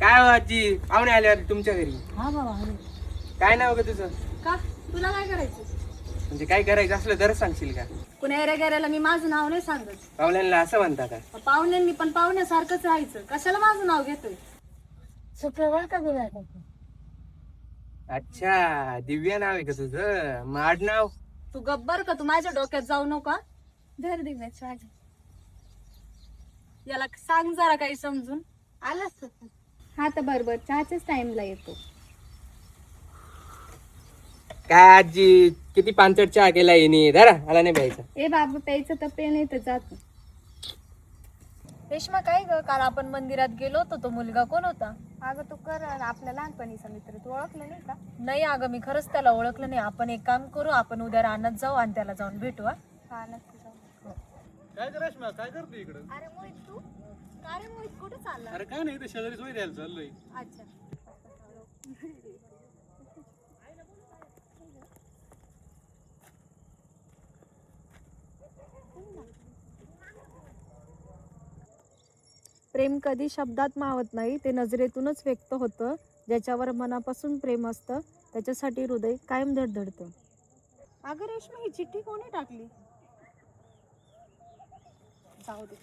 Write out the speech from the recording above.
काय हो आजी, पाहुणे आले होते तुमच्या घरी. हा बाबा अरे काय नाव ग तुझं? का तुला काय करायचं? म्हणजे काय करायचं असलं तर सांगशील का? कुण्या एऱ्या गेऱ्याला मी माझं नाव नाही सांगत. पाहुण्यांना असं म्हणता का? पाहुण्यांनी पण पाहुण्यासारखंच राहायचं. कशाला माझं नाव घेतोय? सुप्रभात का दिला? अच्छा, दिव्या नाव आहे का तुझं? मग आडनाव? तू गब्बर का? तू माझ्या डोक्यात जाऊ नका. धर दिव्याच माझ्या. याला सांग जरा काही समजून. आलास हा तर बरोबर चहाच्याच टाइमला येतो. काय आजी, किती पानचट चहा केला येणे. धरा, मला नाही प्यायचा. ए बाबा प्यायचं तर पे नाही तर जात. रेश्मा काय ग, काल आपण मंदिरात गेलो होतो, तो मुलगा कोण होता? अगं तू कर आपल्या लहानपणीचा मित्र, तू ओळखलं नाही का? नाही अगं मी खरंच त्याला ओळखलं नाही. आपण एक काम करू, आपण उद्या रानात जाऊ आणि त्याला जाऊन भेटू. हा नक्की जाऊ. काय करायचं काय करतो इकडं? अरे मोहित तू का रे मोहित कुठे चालला? अरे काय नाही, शेजारी सोय द्यायला चाललोय. अच्छा प्रेम कधी शब्दात मावत नाही, ते नजरेतूनच व्यक्त होतं. ज्याच्यावर मनापासून प्रेम असतं त्याच्यासाठी हृदय कायम धडधडतं. अगं रेश्मा ही चिठ्ठी कोणी टाकली? जाऊ दे.